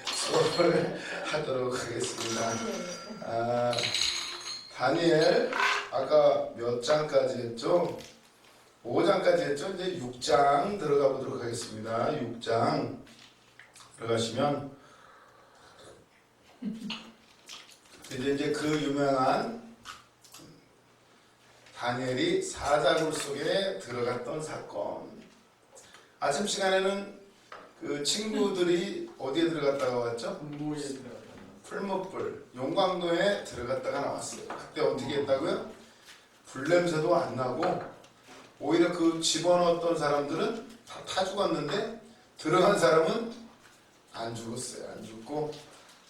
수업을 하도록 하겠습니다. 다니엘 아까 몇 장까지 했죠? 5장까지 했죠? 이제 6장 들어가 보도록 하겠습니다. 6장 들어가시면 이제 그 유명한 다니엘이 사자굴 속에 들어갔던 사건. 아침 시간에는 그 친구들이 어디에 들어갔다가 왔죠? 무에 들어갔다. 풀무불 용광도에 들어갔다가 나왔어요. 그때 어떻게 했다고요? 불냄새도 안 나고 오히려 그 집어넣었던 사람들은 다 죽었는데 들어간 사람은 안 죽었어요. 안 죽고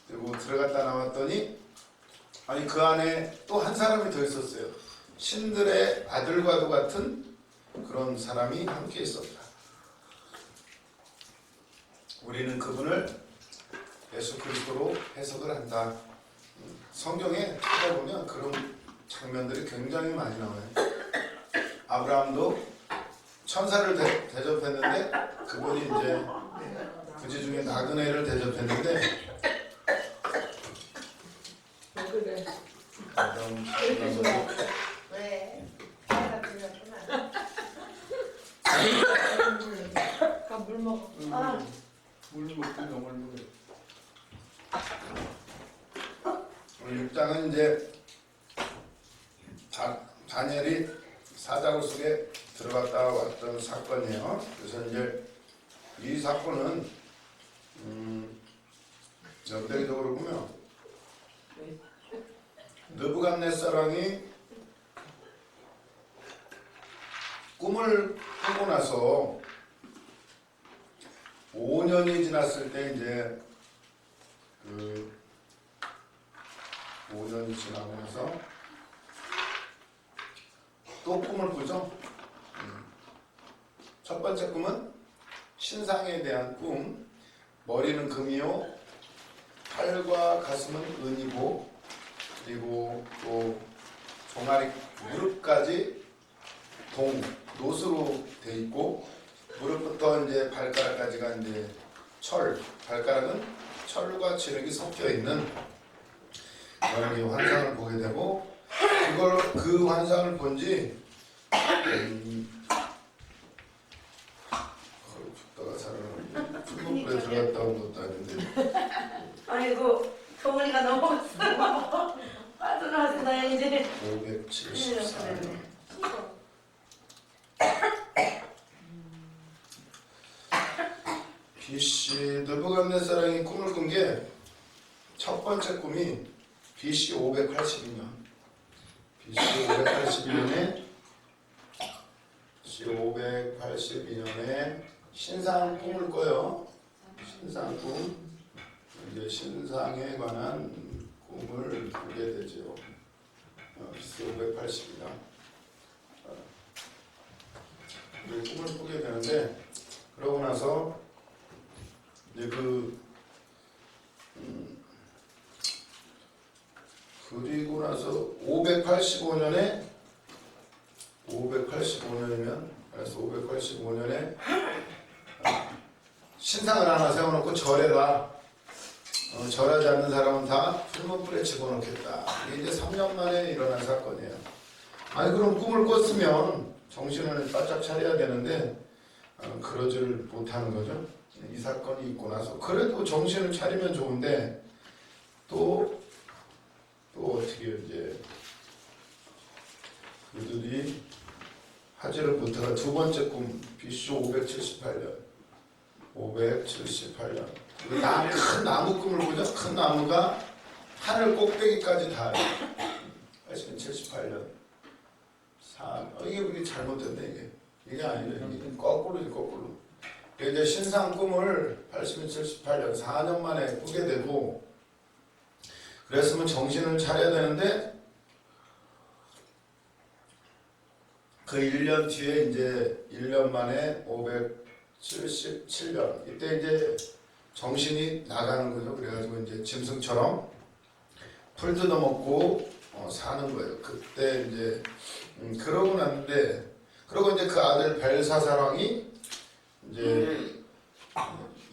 그리고 들어갔다 나왔더니 아니 그 안에 또 한 사람이 더 있었어요. 신들의 아들과도 같은 그런 사람이 함께 있었다. 우리는 그분을 예수 그리스도로 해석을 한다. 성경에 찾아보면 그런 장면들이 굉장히 많이 나와요. 아브라함도 천사를 대접했는데 그분이 이제 그지 중에 나그네를 대접했는데 그래. 왜? 내가 들렸구나. 물 먹어. 물 먹고 영을 먹어. 오늘 6장은 이제 다니엘이 사자굴 속에 들어갔다 왔던 사건이에요. 그래서 이제 이 사건은 연대적으로 보면 느부갓네살왕이 꿈을 꾸고 나서 5년이 지났을 때 이제 그 5년이 지나고 나서 또 꿈을 꾸죠. 첫 번째 꿈은 신상에 대한 꿈. 머리는 금이요, 팔과 가슴은 은이고, 그리고 또 종아리 무릎까지 노수로 돼 있고, 무릎부터 이제 발가락까지가 이제 발가락은 철과 칠흑이 섞여 있는 여러 개 환상을 보게 되고, 그 환상을 본지 죽다가 살아나는데 풀무불에 들어갔다 온 것도 아닌데 아이고, 동훈이가 넘어갔어. 빠져나왔어, 이제. 574년 BC 느부갓네살왕이 꿈을 꾼 게 첫 번째 꿈이 BC 582년 BC 582년에 신상 꿈을 꿔요. 신상 꿈. 이제 신상에 관한 꿈을 꾸게 되죠. BC 582년. 꿈을 꾸게 되는데, 그러고 나서 이제 그리고 나서 585년이면 그래서 585년에 신상을 하나 세워놓고 절해라. 절하지 않는 사람은 다 풀무불에 집어넣겠다. 이게 이제 3년 만에 일어난 사건이에요. 아니 그럼 꿈을 꿨으면 정신을 바짝 차려야 되는데 그러지를 못하는 거죠. 이 사건이 있고 나서 그래도 정신을 차리면 좋은데 또 어떻게 이제 그들이 하지를 못하가 두 번째 꿈 BC 578년 큰 나무 꿈을 보죠. 큰 나무가 하늘 꼭대기까지 닿아요. 78년 이게 잘못됐네. 이게 아니라 이게 거꾸로. 이제 신상 꿈을 78년 4년 만에 꾸게 되고, 그랬으면 정신을 차려야 되는데 그 1년 뒤에 이제 1년 만에 577년 이때 이제 정신이 나가는 거죠. 그래가지고 이제 짐승처럼 풀 뜯어먹고 사는 거예요. 그때 이제 그러고 났는데, 그러고 이제 그 아들 벨사사랑이 이제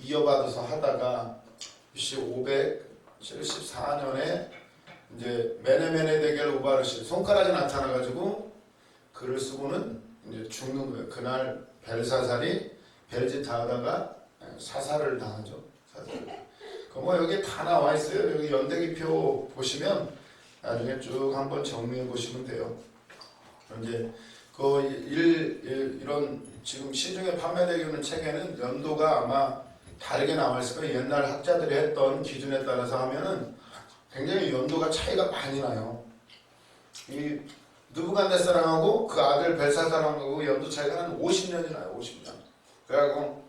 이어받아서 하다가 BC 574년에 이제 메네메네 대겔 우바르시 손가락이 나타나가지고 글을 쓰고는 이제 죽는 거예요. 그날 벨사살이 벨짓 하다가 사살을 당하죠. 사살. 뭐 여기 다 나와 있어요. 여기 연대기표 보시면 나중에 쭉 한번 정리해 보시면 돼요. 이제 이런 지금 시중에 판매되고 있는 책에는 연도가 아마 다르게 나와 있을 거예요. 옛날 학자들이 했던 기준에 따라서 하면은 굉장히 연도가 차이가 많이 나요. 이 느부갓네살하고 그 아들 벨사살하고 연도 차이가 한 50년이 나요. 50년. 그래갖고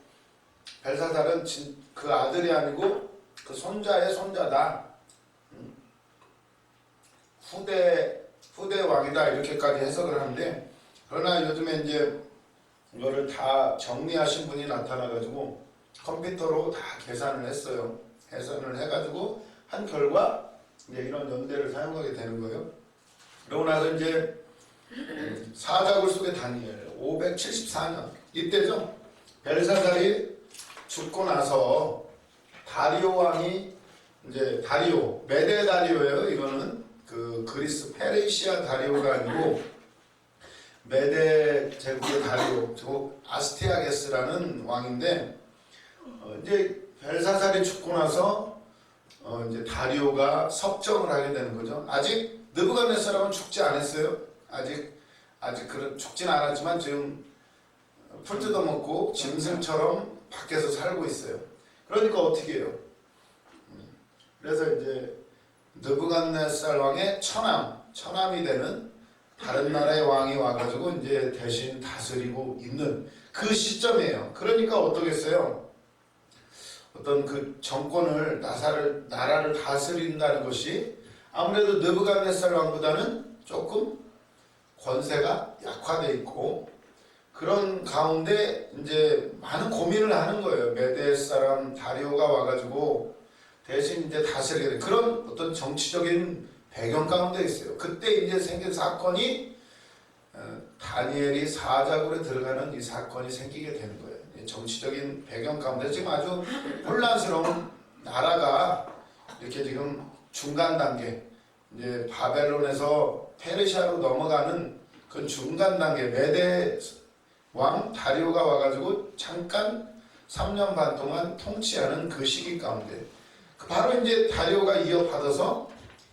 벨사살은 그 아들이 아니고 그 손자의 손자다. 후대 왕이다 이렇게까지 해석을 하는데, 그러나 요즘에 이제 이거를 다 정리하신 분이 나타나가지고 컴퓨터로 다 계산을 했어요. 계산을 해가지고 한 결과 이제 이런 연대를 사용하게 되는 거예요. 그러고 나서 이제 사자굴 속의 다니엘 574년 이때죠. 벨사살이 죽고 나서 다리오 왕이 이제 다리오 메데 다리오예요. 이거는 그 그리스 페르시아 다리오가 아니고 메데 제국의 다리오, 저 아스티아게스라는 왕인데 이제 벨사살이 죽고 나서 이제 다리오가 섭정을 하게 되는 거죠. 아직 느부갓네살은 죽지 않았어요. 아직 그런 죽진 않았지만 지금 풀 뜯어먹고 짐승처럼 밖에서 살고 있어요. 그러니까 어떻게 해요? 그래서 이제 느부갓네살 왕의 처남이 되는 다른 나라의 왕이 와가지고 이제 대신 다스리고 있는 그 시점이에요. 그러니까 어떠겠어요? 어떤 그 정권을 나라를 다스린다는 것이 아무래도 느부갓네살 왕보다는 조금 권세가 약화돼 있고, 그런 가운데 이제 많은 고민을 하는 거예요. 메데 사람 다리오가 와가지고 대신 이제 다스리게 된 그런 어떤 정치적인 배경 가운데 있어요. 그때 이제 생긴 사건이 다니엘이 사자굴에 들어가는 이 사건이 생기게 되는 거예요. 정치적인 배경 가운데 지금 아주 혼란스러운 나라가 이렇게 지금 중간 단계, 이제 바벨론에서 페르시아로 넘어가는 그 중간 단계, 메데 왕 다리오가 와가지고 잠깐 3년 반 동안 통치하는 그 시기 가운데, 바로 이제 다리오가 이어받아서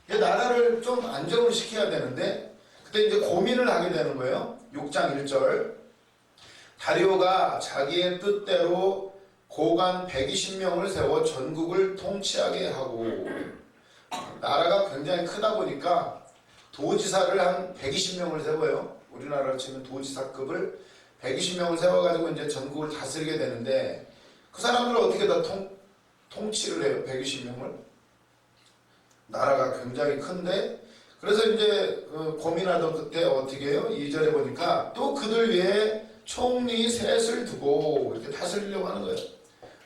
나라를 좀 안정을 시켜야 되는데, 그때 이제 고민을 하게 되는 거예요. 6장 1절. 다리오가 자기의 뜻대로 고관 120명을 세워 전국을 통치하게 하고, 나라가 굉장히 크다 보니까 도지사를 한 120명을 세워요. 우리나라로 치면 도지사급을 120명을 세워가지고 이제 전국을 다스리게 되는데, 그 사람들을 어떻게 다 통치를 해요? 120명을. 나라가 굉장히 큰데, 그래서 이제 고민하던 그때 어떻게 해요? 2절에 보니까 또 그들 위에 총리 셋을 두고 이렇게 다스리려고 하는 거예요.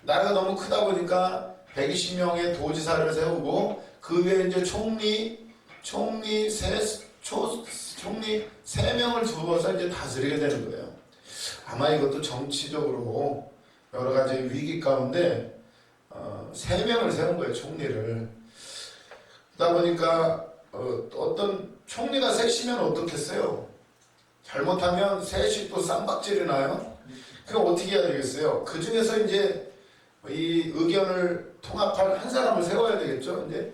나라가 너무 크다 보니까 120명의 도지사를 세우고 그 위에 이제 총리 3명을 두어서 이제 다스리게 되는 거예요. 아마 이것도 정치적으로 여러 가지 위기 가운데 3명을 세운 거예요, 총리를. 그러다 보니까 어떤 총리가 셋이면 어떻겠어요? 잘못하면 셋이 또 쌈박질이 나요. 그럼 어떻게 해야 되겠어요? 그 중에서 이제 이 의견을 통합할 한 사람을 세워야 되겠죠. 이제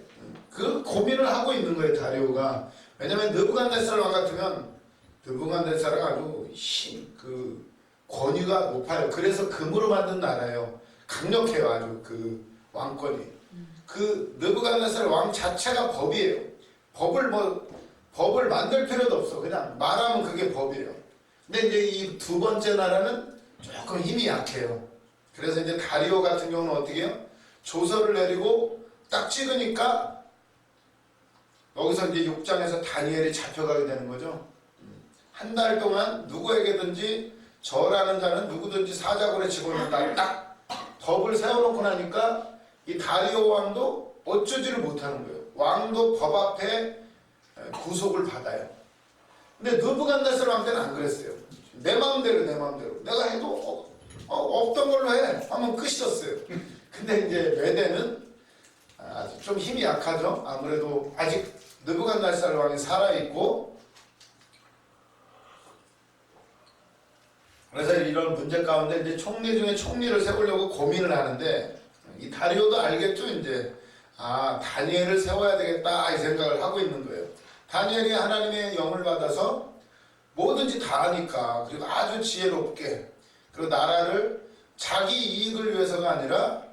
그 고민을 하고 있는 거예요, 다리오가. 왜냐면 느부갓네살 왕 같으면 느부갓네살은 아주 그 권위가 높아요. 그래서 금으로 만든 나라예요. 강력해요, 아주 그 왕권이. 그 느부갓네살 왕 자체가 법이에요. 법을 만들 필요도 없어. 그냥 말하면 그게 법이에요. 근데 이제 이 두 번째 나라는 조금 힘이 약해요. 그래서 이제 다리오 같은 경우는 어떻게 해요? 조서를 내리고 딱 찍으니까 여기서 이제 6장에서 다니엘이 잡혀가게 되는 거죠. 한 달 동안 누구에게든지 저라는 자는 누구든지 사자굴에 집어넣는다. 딱 법을 세워놓고 나니까 이 다리오 왕도 어쩌지를 못하는 거예요. 왕도 법 앞에 구속을 받아요. 근데 느부갓네살 왕 때는 안 그랬어요. 내 마음대로 내가 해도 없던 걸로 해 하면 끝이었어요. 근데 이제 메대는 아주 좀 힘이 약하죠. 아무래도 아직 느부갓네살 왕이 살아있고, 그래서 이런 문제 가운데 이제 총리 중에 총리를 세우려고 고민을 하는데, 이 다리오도 알겠죠. 이제 다니엘을 세워야 되겠다 이 생각을 하고 있는 거예요. 다니엘이 하나님의 영을 받아서 뭐든지 다 하니까, 그리고 아주 지혜롭게, 그리고 나라를 자기 이익을 위해서가 아니라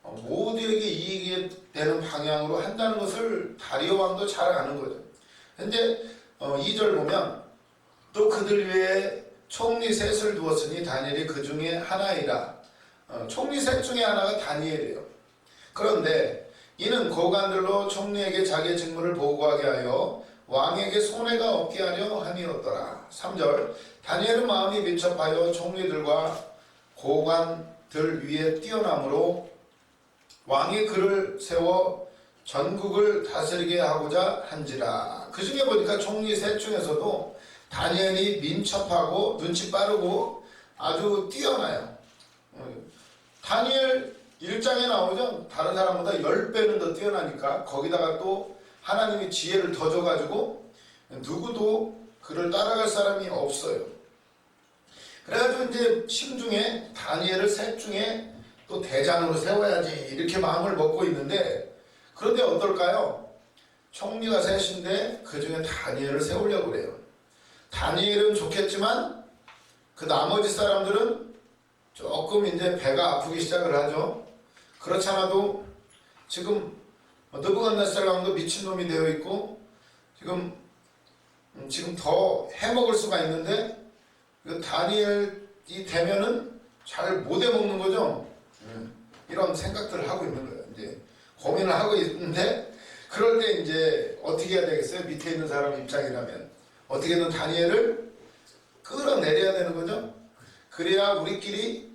모두에게 이익이 되는 방향으로 한다는 것을 다리오 왕도 잘 아는 거죠. 근데 2절 보면 또 그들 위에 총리 셋을 두었으니 다니엘이 그 중에 하나이라. 총리 셋 중에 하나가 다니엘이에요. 그런데 이는 고관들로 총리에게 자기의 직무를 보고하게 하여 왕에게 손해가 없게 하려 함이었더라. 3절 다니엘은 마음이 민첩하여 총리들과 고관들 위에 뛰어남으로 왕이 그를 세워 전국을 다스리게 하고자 한지라. 그 중에 보니까 총리 셋 중에서도 다니엘이 민첩하고 눈치 빠르고 아주 뛰어나요. 다니엘 1장에 나오죠. 다른 사람보다 10배는 더 뛰어나니까 거기다가 또 하나님이 지혜를 더 줘가지고 누구도 그를 따라갈 사람이 없어요. 그래가지고 이제 심중에 다니엘을 셋 중에 또 대장으로 세워야지 이렇게 마음을 먹고 있는데, 그런데 어떨까요? 총리가 셋인데 그 중에 다니엘을 세우려고 그래요. 다니엘은 좋겠지만 그 나머지 사람들은 조금 이제 배가 아프기 시작을 하죠. 그렇지 않아도 지금 느부갓네살 왕도 미친놈이 되어 있고 지금 더 해먹을 수가 있는데 다니엘이 되면은 잘 못 해먹는 거죠. 이런 생각들을 하고 있는 거예요. 이제 고민을 하고 있는데, 그럴 때 이제 어떻게 해야 되겠어요? 밑에 있는 사람 입장이라면 어떻게든 다니엘을 끌어내려야 되는 거죠. 그래야 우리끼리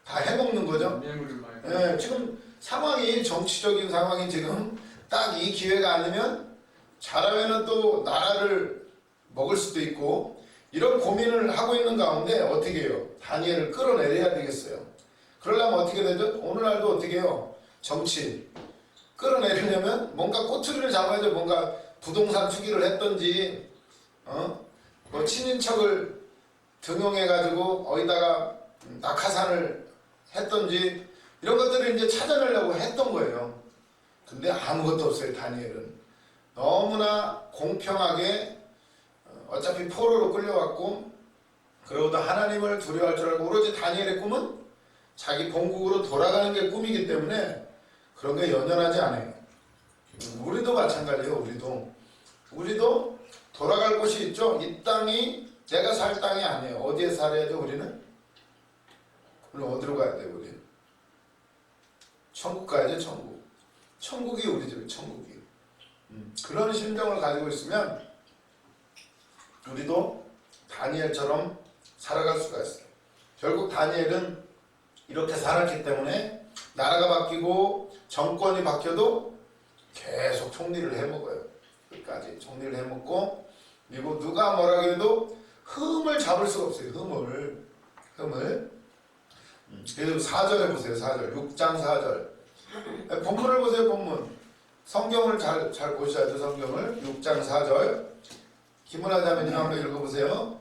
다 해먹는 거죠. 뇌물을 많이. 네, 지금 상황이 정치적인 상황이 지금 딱 이 기회가 아니면 잘하면은 또 나라를 먹을 수도 있고, 이런 고민을 하고 있는 가운데 어떻게 해요? 다니엘을 끌어내려야 되겠어요. 그러려면 어떻게 되죠? 오늘날도 어떻게 해요? 정치 끌어내리려면 뭔가 꼬투리를 잡아야죠. 뭔가 부동산 투기를 했던지, 뭐 친인척을 등용해가지고 어디다가 낙하산을 했던지, 이런 것들을 이제 찾아내려고 했던 거예요. 근데 아무것도 없어요. 다니엘은 너무나 공평하게 어차피 포로로 끌려왔고, 그러고도 하나님을 두려워할 줄 알고, 오로지 다니엘의 꿈은 자기 본국으로 돌아가는 게 꿈이기 때문에 그런 게 연연하지 않아요. 우리도 마찬가지예요. 우리도 돌아갈 곳이 있죠. 이 땅이 내가 살 땅이 아니에요. 어디에 살아야죠? 우리는 어디로 가야 돼요? 우리 천국 가야죠. 천국이 우리 집이에요. 천국이. 그런 심정을 가지고 있으면 우리도 다니엘처럼 살아갈 수가 있어요. 결국 다니엘은 이렇게 살았기 때문에 나라가 바뀌고 정권이 바뀌어도 계속 총리를 해먹어요. 끝까지 총리를 해먹고, 그리고 누가 뭐라고 해도 흠을 잡을 수가 없어요. 흠을. 그래서 4절에 보세요. 4절 6장 4절 본문을 보세요. 본문 성경을 잘 보셔야죠. 성경을 6장 4절 김은하 자매님 한번 읽어보세요.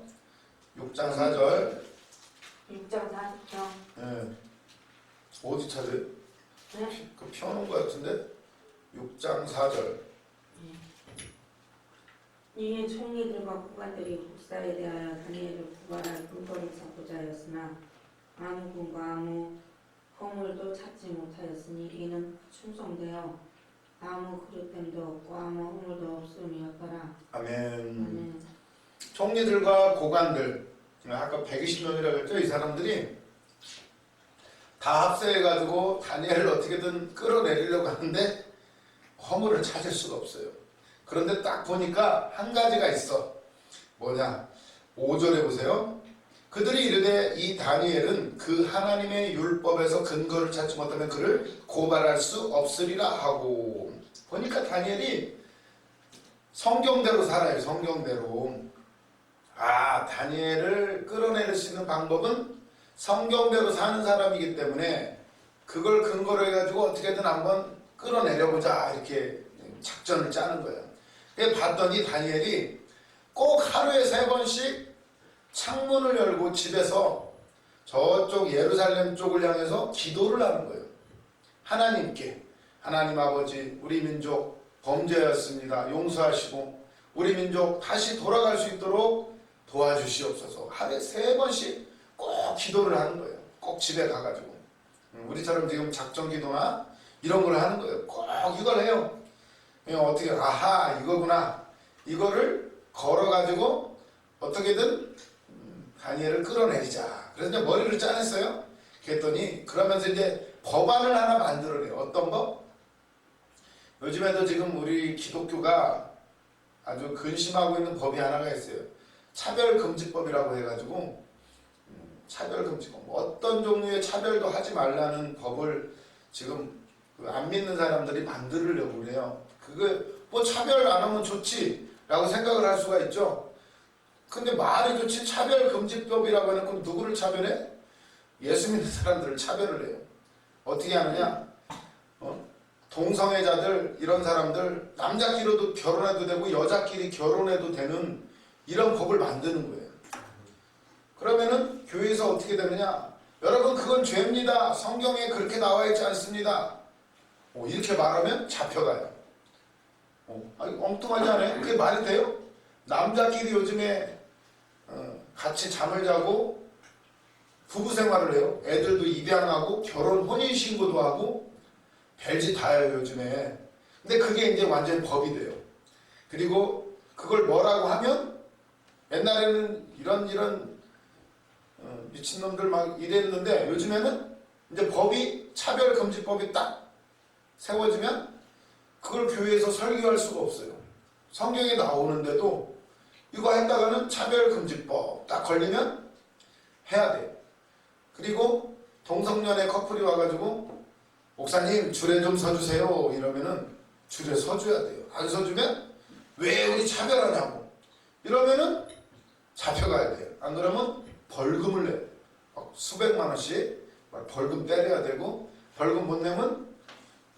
6장 4절 6장 4절. 네. 어디 찾아요? 네? 그 펴놓은 것 같은데? 6장 4절. 이에 총리들과 국관들이 국사에 대하여 다니엘을 구발할 근거를 찾고자 하였으나 아무 근거 아무 허물도 찾지 못하였으니 이는 충성되어 아무 그릇됨도 없고 아무 허물도 없음이었더라. 아멘. 총리들과 고관들, 아까 120명이라고 했죠. 이 사람들이 다 합세해가지고 다니엘을 어떻게든 끌어내리려고 하는데 허물을 찾을 수가 없어요. 그런데 딱 보니까 한 가지가 있어. 뭐냐? 5절에 보세요. 그들이 이르되 이 다니엘은 그 하나님의 율법에서 근거를 찾지 못하면 그를 고발할 수 없으리라 하고. 보니까 다니엘이 성경대로 살아요. 성경대로. 다니엘을 끌어내릴 수 있는 방법은 성경대로 사는 사람이기 때문에 그걸 근거로 해가지고 어떻게든 한번 끌어내려보자 이렇게 작전을 짜는 거예요. 그래서 봤더니 다니엘이 꼭 하루에 3번씩 창문을 열고 집에서 저쪽 예루살렘 쪽을 향해서 기도를 하는 거예요. 하나님께, 하나님 아버지, 우리 민족 범죄였습니다. 용서하시고 우리 민족 다시 돌아갈 수 있도록 도와주시옵소서. 하루에 3번씩 꼭 기도를 하는 거예요. 꼭 집에 가가지고. 우리처럼 지금 작전 기도나 이런 걸 하는 거예요. 꼭 이걸 해요. 어떻게, 아하, 이거구나. 이거를 걸어가지고 어떻게든 다니엘을 끌어내리자. 그래서 이제 머리를 짜냈어요. 그랬더니 그러면서 이제 법안을 하나 만들어내요. 어떤 법? 요즘에도 지금 우리 기독교가 아주 근심하고 있는 법이 하나가 있어요. 차별금지법이라고 해가지고 차별금지법, 어떤 종류의 차별도 하지 말라는 법을 지금 안 믿는 사람들이 만들려고 그래요. 그거 뭐 차별 안 하면 좋지 라고 생각을 할 수가 있죠. 근데 말이 좋지 차별금지법이라고 해놓고 누구를 차별해? 예수 믿는 사람들을 차별을 해요. 어떻게 하느냐? 동성애자들 이런 사람들 남자끼리도 결혼해도 되고 여자끼리 결혼해도 되는 이런 법을 만드는 거예요. 그러면은 교회에서 어떻게 되느냐? 여러분 그건 죄입니다. 성경에 그렇게 나와 있지 않습니다. 이렇게 말하면 잡혀가요. 아니, 엉뚱하지 않아요? 그게 말이 돼요? 남자끼리 요즘에 같이 잠을 자고 부부 생활을 해요. 애들도 입양하고 결혼 혼인신고도 하고 별짓 다 해요 요즘에. 근데 그게 이제 완전히 법이 돼요. 그리고 그걸 뭐라고 하면 옛날에는 이런 미친놈들 막 이랬는데 요즘에는 이제 법이 차별금지법이 딱 세워지면 그걸 교회에서 설교할 수가 없어요. 성경에 나오는데도 이거 했다가는 차별금지법 딱 걸리면 해야 돼요. 그리고 동성연애 커플이 와가지고 목사님 줄에 좀 서주세요 이러면은 줄에 서줘야 돼요. 안 서주면 왜 우리 차별하냐고 이러면은 잡혀가야 돼요. 안 그러면 벌금을 내요. 수백만 원씩 벌금 때려야 되고 벌금 못 내면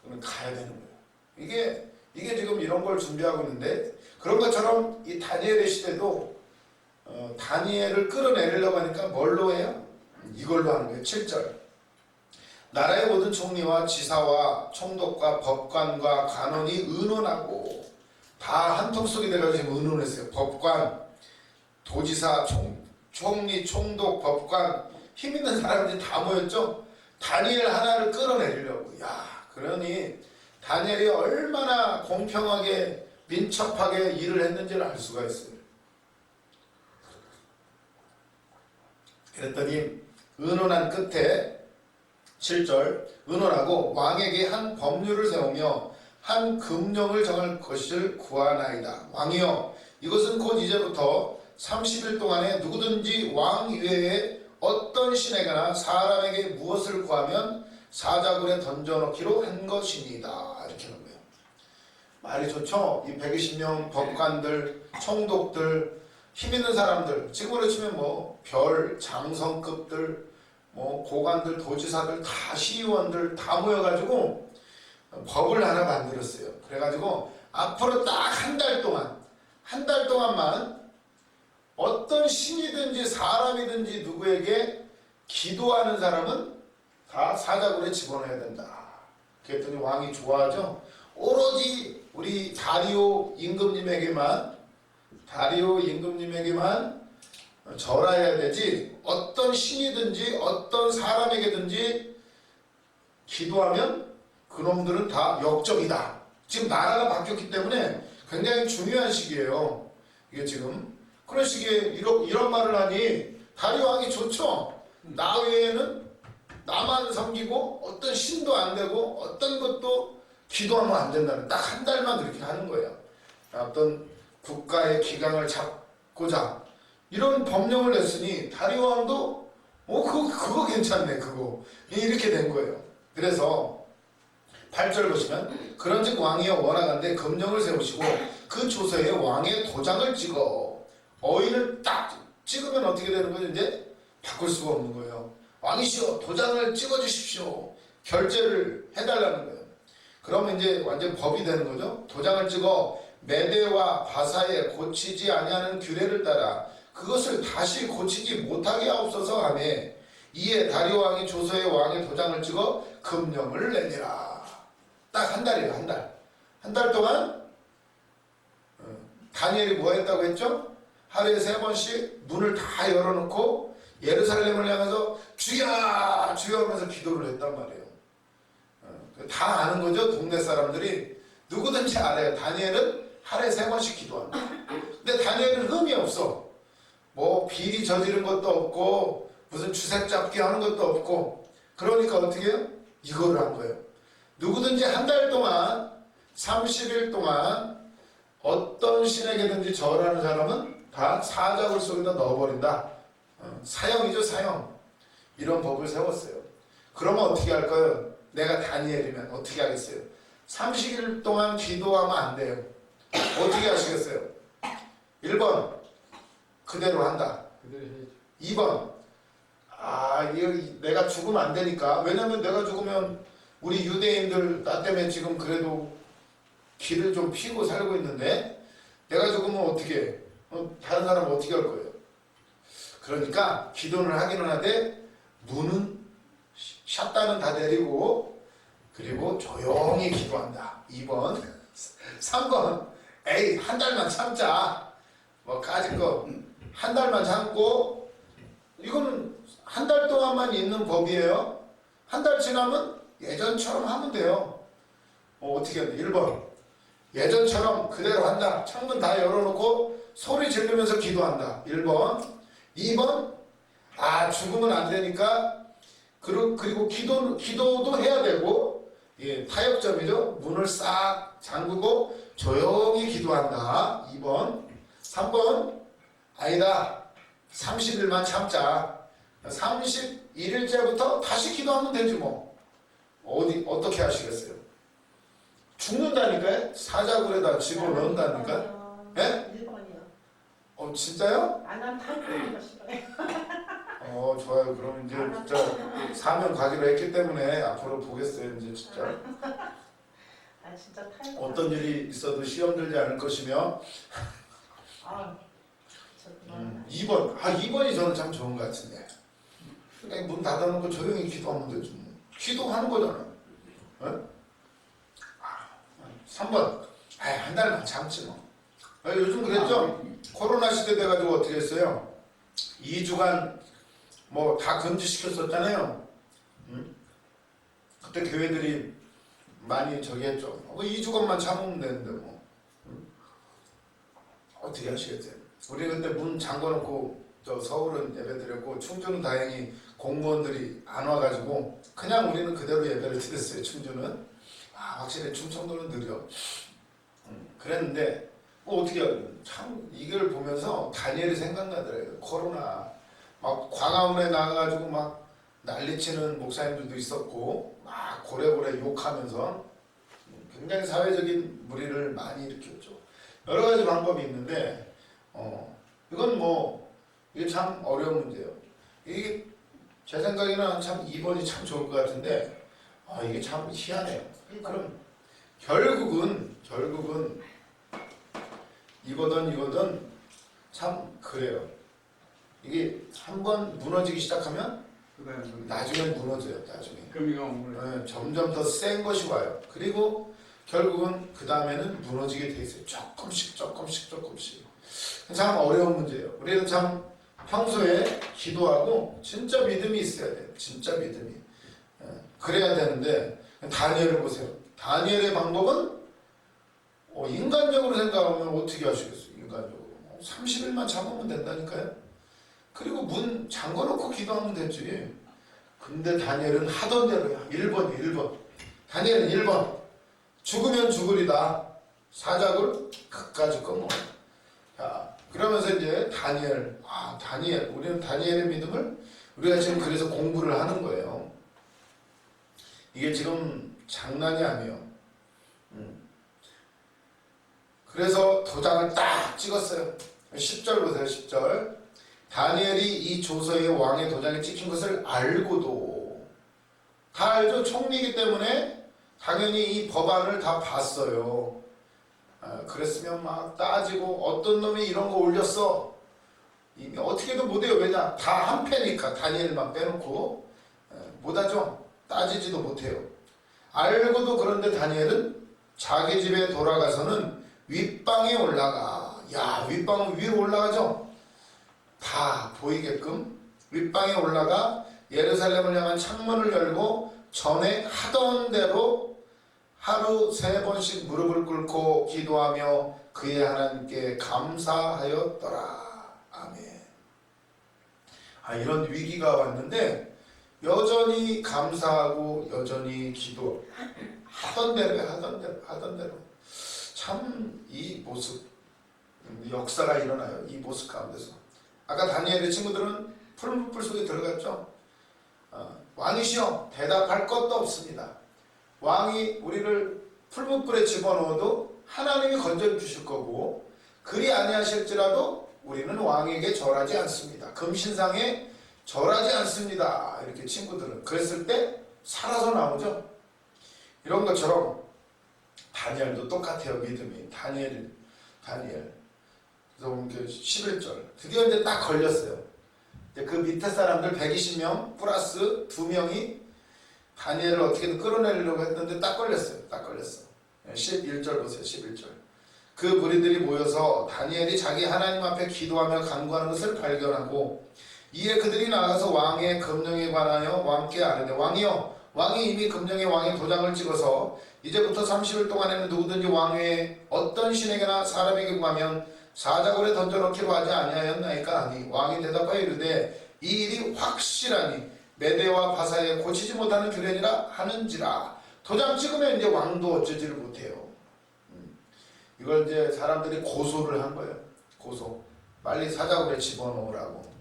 그러면 가야 되는 거예요. 이게 지금 이런 걸 준비하고 있는데 그런 것처럼 이 다니엘의 시대도 다니엘을 끌어내리려고 하니까 뭘로 해요? 이걸로 하는 거예요. 7절 나라의 모든 총리와 지사와 총독과 법관과 간원이 의논하고 다 한통 속이 돼가지고 지금 의논했어요. 법관, 도지사, 총리, 총독, 법관 힘 있는 사람들이 다 모였죠. 다니엘 하나를 끌어내리려고. 야, 그러니 다니엘이 얼마나 공평하게 민첩하게 일을 했는지를 알 수가 있어요. 그랬더니 의논한 끝에 7절 의논하고 왕에게 한 법률을 세우며 한 금령을 정할 것을 구하나이다. 왕이여 이것은 곧 이제부터 30일 동안에 누구든지 왕 이외에 어떤 신에게나 사람에게 무엇을 구하면 사자굴에 던져넣기로 한 것이니이다. 이렇게 하는 거예요. 말이 좋죠? 이 120명 법관들, 총독들, 힘 있는 사람들, 지금으로 치면 뭐 별, 장성급들, 뭐 고관들, 도지사들, 다 시의원들 다 모여가지고 법을 하나 만들었어요. 그래가지고 앞으로 딱 한 달 동안만 어떤 신이든지 사람이든지 누구에게 기도하는 사람은 다 사자굴에 집어넣어야 된다. 그랬더니 왕이 좋아하죠. 오로지 우리 다리오 임금님에게만 절하해야 되지 어떤 신이든지 어떤 사람에게든지 기도하면 그놈들은 다 역적이다. 지금 나라가 바뀌었기 때문에 굉장히 중요한 시기예요. 이게 지금 그런 시기에 이런 말을 하니 다리오 왕이 좋죠. 나 외에는 나만 섬기고 어떤 신도 안 되고 어떤 것도 기도하면 안 된다는 딱 한 달만 그렇게 하는 거예요. 어떤 국가의 기강을 잡고자 이런 법령을 냈으니 다리오 왕도 그거 괜찮네 그거 이렇게 된 거예요. 그래서 8절 보시면 그런즉 왕이여 원하건대 금령을 세우시고 그 조서에 왕의 도장을 찍어 어인을 딱 찍으면 어떻게 되는 거죠? 이제 바꿀 수가 없는 거예요. 왕이시여 도장을 찍어 주십시오. 결제를 해달라는 거예요. 그러면 이제 완전 법이 되는 거죠. 도장을 찍어 매대와 바사에 고치지 아니하는 규례를 따라 그것을 다시 고치지 못하게 하옵소서 하며 이에 다리오 왕이 조서의 왕의 도장을 찍어 금령을 내니라. 딱 한 달이에요. 한 달. 한 달 동안 다니엘이 뭐 했다고 했죠? 하루에 3번씩 문을 다 열어놓고 예루살렘을 향해서 주여 주여 하면서 기도를 했단 말이에요. 다 아는 거죠. 동네 사람들이 누구든지 알아요. 다니엘은 하루에 3번씩 기도한다. 근데 다니엘은 흠이 없어. 뭐 비리 저지른 것도 없고 무슨 주색 잡기 하는 것도 없고 그러니까 어떻게 해요? 이거를 한 거예요. 누구든지 한 달 동안 30일 동안 어떤 신에게든지 절하는 사람은 다 사자굴 속에다 넣어버린다. 사형이죠. 사형. 이런 법을 세웠어요. 그러면 어떻게 할까요? 내가 다니엘이면 어떻게 하겠어요? 30일 동안 기도하면 안 돼요. 어떻게 하시겠어요? 1번 그대로 한다. 그대로 해야죠. 2번 이거 내가 죽으면 안 되니까. 왜냐면 내가 죽으면 우리 유대인들 나 때문에 지금 그래도 길을 좀 피고 살고 있는데 내가 죽으면 어떻게 해? 다른 사람은 어떻게 할 거예요? 그러니까 기도를 하기는 하되 문은 샷단은 다 내리고 그리고 조용히 기도한다. 2번 3번 에이 한 달만 참자. 뭐 가진 거 한 달만 참고 이거는 한 달 동안만 있는 법이에요. 한 달 지나면 예전처럼 하면 돼요. 어떻게 해야 돼? 1번 예전처럼 그대로 한다. 창문 다 열어놓고 소리 지르면서 기도한다. 1번 2번 죽으면 안 되니까 그리고 기도도 해야 되고 타협점이죠. 문을 싹 잠그고 조용히 기도한다. 2번 3번 아니다. 30일만 참자. 31일째부터 다시 기도하면 되지 뭐. 어떻게 하시겠어요? 죽는다니까요? 사자굴에다 집어넣는다니까? 예? 1번이요. 진짜요? 안 하면 다 끊는 거 싫어해. 좋아요. 그럼 이제 진짜 사명 가기로 했기 때문에 앞으로 보겠어요. 이제 진짜 진짜 탈. 어떤 일이 있어도 시험 들지 않을 것이며 저 그만. 2번 2번이 저는 참 좋은 것 같은데 그냥 문 닫아놓고 조용히 기도하면 되지 뭐. 기도하는 거잖아. 3번 한 달만 참지 뭐. 요즘 그랬죠? 코로나 시대 돼가지고 어떻게 했어요? 2주간 뭐 다 금지시켰었잖아요. 그때 교회들이 많이 저기 했죠. 2주간만 참으면 되는데 뭐. 어떻게 하시겠어요? 우리 그때 문 잠궈놓고 저 서울은 예배 드렸고 충주는 다행히 공무원들이 안 와가지고 그냥 우리는 그대로 예배를 드렸어요. 충주는 확실히 충청도는 느려. 그랬는데 어떻게 하냐. 참 이걸 보면서 다니엘이 생각나더라고요. 코로나 막 광화문에 나가가지고 막 난리치는 목사님들도 있었고 막 고래고래 욕하면서 굉장히 사회적인 무리를 많이 일으켰죠. 여러 가지 방법이 있는데 이건 뭐 이게 참 어려운 문제예요. 이게 제 생각에는 참 2번이 참 좋을 것 같은데 이게 참 희한해요. 그럼 결국은 이거든 참 그래요. 이게 한번 무너지기 시작하면 나중엔 무너져요. 나중에 금이가 오므려. 점점 더 센 것이 와요. 그리고 결국은 그 다음에는 무너지게 돼 있어요. 조금씩. 참 어려운 문제예요. 우리는 참 평소에 기도하고 진짜 믿음이 있어야 돼요. 진짜 믿음이. 그래야 되는데 다니엘을 보세요. 다니엘의 방법은 인간적으로 생각하면 어떻게 하시겠어요? 인간적으로 30일만 참으면 된다니까요. 그리고 문 잠궈놓고 기도하면 되지. 근데 다니엘은 하던 대로야. 1번. 다니엘은 1번. 죽으면 죽으리다. 사자굴 그까짓 거 뭐. 자, 그러면서 이제 다니엘. 우리는 다니엘의 믿음을 우리가 지금 그래서 공부를 하는 거예요. 이게 지금 장난이 아니에요. 그래서 도장을 딱 찍었어요. 10절 보세요. 10절. 다니엘이 이 조서에 왕의 도장이 찍힌 것을 알고도 다 알죠? 총리이기 때문에 당연히 이 법안을 다 봤어요. 그랬으면 막 따지고 어떤 놈이 이런 거 올렸어. 이미 어떻게든 못해요. 왜냐? 다 한 패니까 다니엘만 빼놓고 못하죠. 따지지도 못해요. 알고도 그런데 다니엘은 자기 집에 돌아가서는 윗방에 올라가. 야, 윗방은 위로 올라가죠. 다 보이게끔 윗방에 올라가 예루살렘을 향한 창문을 열고 전에 하던 대로 하루 3번씩 무릎을 꿇고 기도하며 그의 하나님께 감사하였더라. 아멘. 이런 위기가 왔는데 여전히 감사하고 여전히 기도 하던 대로 참 이 모습 역사가 일어나요. 이 모습 가운데서 아까 다니엘의 친구들은 풀무불 속에 들어갔죠. 왕이시여 대답할 것도 없습니다. 왕이 우리를 풀무불에 집어넣어도 하나님이 건져주실 거고 그리 아니하실지라도 우리는 왕에게 절하지 않습니다. 금신상에 절하지 않습니다. 이렇게 친구들은 그랬을 때 살아서 나오죠. 이런 것처럼 다니엘도 똑같아요. 믿음이 다니엘 그래서 11절 드디어 이제 딱 걸렸어요. 이제 그 밑에 사람들 120명 플러스 2명이 다니엘을 어떻게든 끌어내려고 했는데 딱 걸렸어요. 11절 보세요. 11절 그 무리들이 모여서 다니엘이 자기 하나님 앞에 기도하며 간구하는 것을 발견하고 이에 그들이 나가서 왕의 금령에 관하여 왕께 아뢰되 왕이여 왕이 이미 금령에 왕의 도장을 찍어서 이제부터 30일 동안에는 누구든지 왕 외에 어떤 신에게나 사람에게 구하면 사자굴에 던져넣기로 하지 아니하였나이까 하니 왕이 대답하여 이르되 이 일이 확실하니 메대와 바사에 고치지 못하는 규례니라 하는지라. 도장 찍으면 이제 왕도 어쩌지를 못해요. 이걸 이제 사람들이 고소를 한 거예요. 고소. 빨리 사자굴에 집어넣으라고.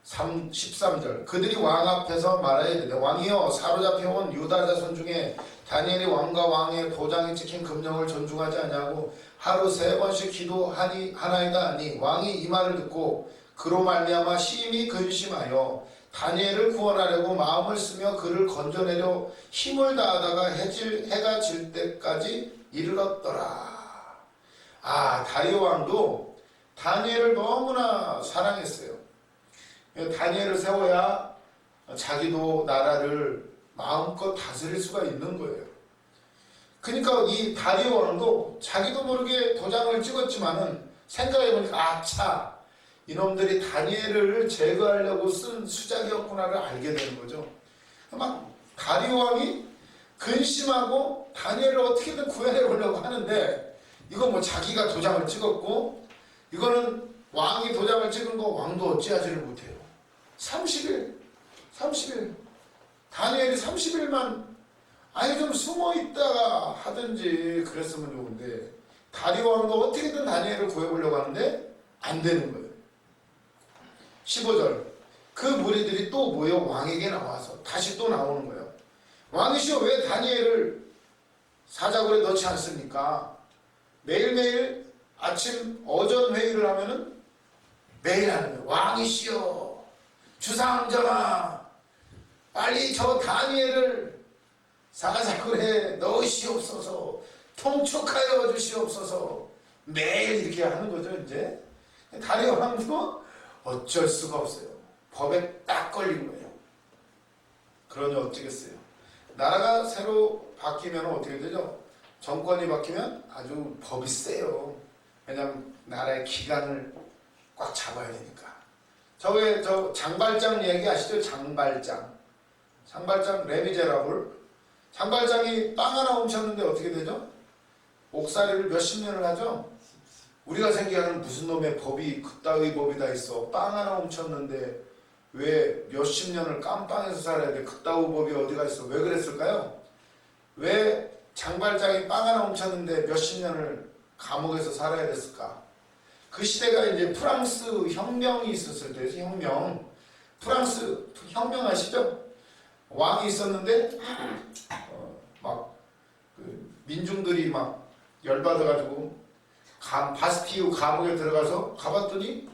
13절 그들이 왕 앞에서 말하여 이르되 왕이여 사로잡혀온 유다 자손 중에 다니엘이 왕과 왕의 도장이 찍힌 금령을 존중하지 아니하고 하루 3번씩 기도하나이다 하니 왕이 이 말을 듣고 그로 말미암아 심히 근심하여 다니엘을 구원하려고 마음을 쓰며 그를 건져내려 힘을 다하다가 해가 질 때까지 이르렀더라. 다리오 왕도 다니엘을 너무나 사랑했어요. 다니엘을 세워야 자기도 나라를 마음껏 다스릴 수가 있는 거예요. 그러니까 이 다리오 왕도 자기도 모르게 도장을 찍었지만은 생각해보니까 아차 이놈들이 다니엘을 제거하려고 쓴 수작이었구나를 알게 되는 거죠. 막 다리오 왕이 근심하고 다니엘을 어떻게든 구해내보려고 하는데 이거 뭐 자기가 도장을 찍었고 이거는 왕이 도장을 찍은 거 왕도 어찌하지를 못해요. 30일 다니엘이 30일만 좀 숨어있다가 하든지 그랬으면 좋은데 다리오 왕도 어떻게든 다니엘을 구해보려고 하는데 안 되는 거예요. 15절 그 무리들이 또 모여 왕에게 나와서 다시 또 나오는 거예요. 왕이시여 왜 다니엘을 사자굴에 넣지 않습니까? 매일매일 아침 어전 회의를 하면은 매일 하는 거예요. 왕이시여 주상전하 빨리 저 다니엘을 사자굴에 넣으시옵소서 통촉하여 주시옵소서 매일 이렇게 하는 거죠. 이제 다리오 왕도 어쩔 수가 없어요. 법에 딱 걸린 거예요. 그러니 어쩌겠어요. 나라가 새로 바뀌면 어떻게 되죠? 정권이 바뀌면 아주 법이 세요. 왜냐하면 나라의 기강을 꽉 잡아야 되니까. 저 장발장 얘기 아시죠? 장발장 레미제라블. 장발장이 빵 하나 훔쳤는데 어떻게 되죠? 옥살이를 몇십 년을 하죠? 우리가 생각하는 무슨 놈의 법이 그따위 법이 다 있어. 빵 하나 훔쳤는데 왜 몇십 년을 깜빵에서 살아야 돼? 그따위 법이 어디가 있어? 왜 그랬을까요? 왜 장발장이 빵 하나 훔쳤는데 몇십 년을 감옥에서 살아야 됐을까? 그 시대가 이제 프랑스 혁명이 있었을 때죠. 혁명. 프랑스 혁명 아시죠? 왕이 있었는데 민중들이 막 열받아가지고 바스티유 감옥에 들어가서 가봤더니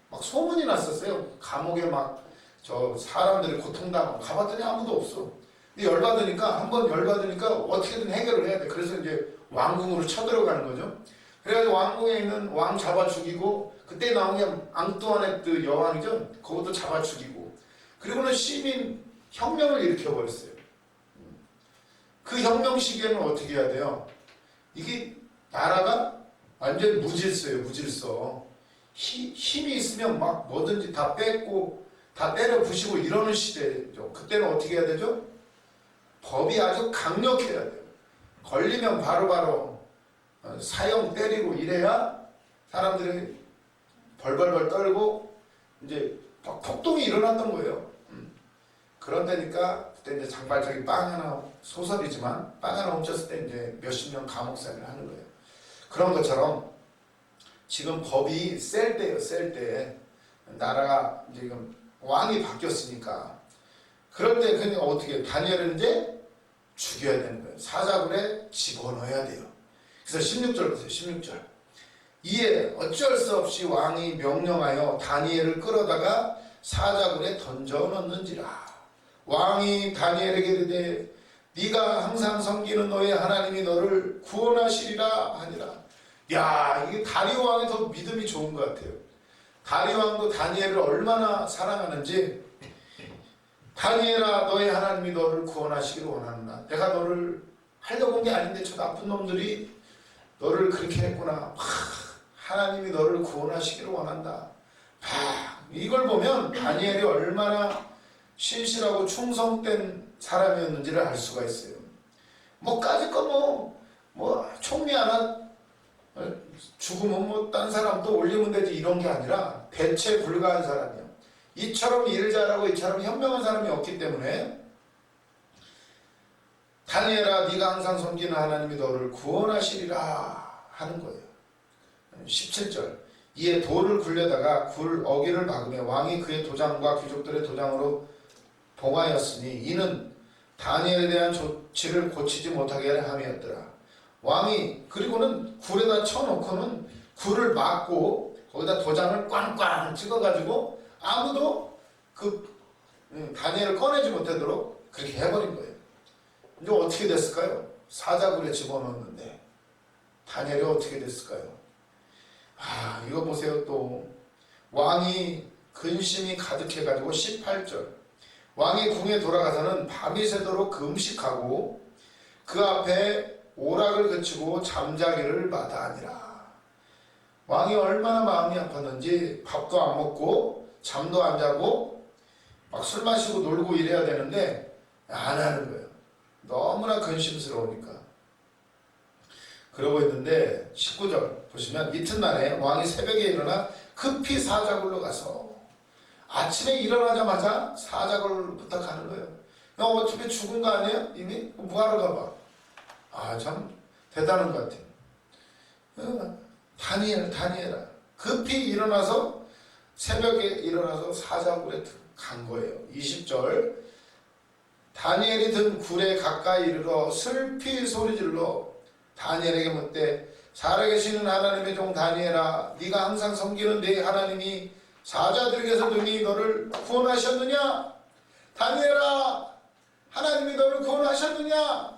막 소문이 났었어요. 감옥에 막 저 사람들이 고통당하고 가봤더니 아무도 없어. 근데 열받으니까 한번 열받으니까 어떻게든 해결을 해야 돼. 그래서 이제 왕궁으로 쳐들어가는 거죠. 그래가지고 왕궁에 있는 왕 잡아 죽이고 그때 나온 게 앙뚜아네트 여왕이죠. 그것도 잡아 죽이고 그리고는 시민 혁명을 일으켜 버렸어요. 그 혁명 시기에는 어떻게 해야 돼요? 이게 나라가 완전히 무질서예요. 무질서. 힘이 있으면 막 뭐든지 다 뺏고 다 때려 부시고 이러는 시대죠. 그때는 어떻게 해야 되죠? 법이 아주 강력해야 돼요. 걸리면 바로바로 사형 때리고 이래야 사람들이 벌벌벌 떨고 이제 막 폭동이 일어났던 거예요. 그런 데니까 그때 이제 장발장이 빵 하나 소설이지만 빵 하나 훔쳤을 때 이제 몇십 년 감옥 생활을 하는 거예요. 그런 것처럼 지금 법이 셀 때예요. 셀 때 나라가 지금 왕이 바뀌었으니까 그럴 때 그냥 어떻게 다니엘을 이제 죽여야 되는 거예요. 사자굴에 집어넣어야 돼요. 그래서 16절 보세요. 16절. 이에 어쩔 수 없이 왕이 명령하여 다니엘을 끌어다가 사자굴에 던져 넣는지라. 왕이 다니엘에게 이르되 네가 항상 섬기는 너의 하나님이 너를 구원하시리라 하니라. 야, 이게 다리오 왕이 더 믿음이 좋은 것 같아요. 다리오 왕도 다니엘을 얼마나 사랑하는지 다니엘아 너의 하나님이 너를 구원하시기를 원하는다. 내가 너를 하려고 한 게 아닌데 저 나쁜 놈들이 너를 그렇게 했구나. 하나님이 너를 구원하시기를 원한다. 이걸 보면 다니엘이 얼마나 신실하고 충성된 사람이었는지를 알 수가 있어요. 뭐 까짓거 뭐 총리 하나 죽으면 뭐 딴 사람 또 올리면 되지 이런 게 아니라 대체 불가한 사람이에요. 이처럼 일 잘하고 이처럼 현명한 사람이 없기 때문에 다니엘아 네가 항상 섬기는 하나님이 너를 구원하시리라 하는 거예요. 17절 이에 돌을 굴려다가 굴 어기를 막으며 왕이 그의 도장과 귀족들의 도장으로 봉하였으니 이는 다니엘에 대한 조치를 고치지 못하게 함이었더라. 왕이 그리고는 굴에다 쳐놓고는 굴을 막고 거기다 도장을 꽝꽝 찍어가지고 아무도 그 다니엘을 꺼내지 못하도록 그렇게 해버린 거예요. 이제 어떻게 됐을까요? 사자굴에 집어넣었는데 다니엘이 어떻게 됐을까요? 이거 보세요. 또 왕이 근심이 가득해가지고 18절 왕이 궁에 돌아가서는 밤이 새도록 금식하고 그 앞에 오락을 그치고 잠자기를 마다하니라. 왕이 얼마나 마음이 아팠는지 밥도 안 먹고 잠도 안 자고 막 술 마시고 놀고 이래야 되는데 안 하는 거예요. 너무나 근심스러우니까. 그러고 있는데 19절 보시면 이튿날에 왕이 새벽에 일어나 급히 사자굴로 가서 아침에 일어나자마자 사자굴부터 가는 거예요. 어차피 죽은 거 아니에요? 이미? 뭐하러 가봐. 참 대단한 것 같아요. 다니엘아 급히 일어나서 새벽에 일어나서 사자굴에 간 거예요. 20절 다니엘이 든 굴에 가까이 이르러 슬피 소리질러 다니엘에게 묻되 살아계시는 하나님의 종 다니엘아 네가 항상 섬기는 네 하나님이 사자들에게서 등이 너를 구원하셨느냐? 다니엘아 하나님이 너를 구원하셨느냐?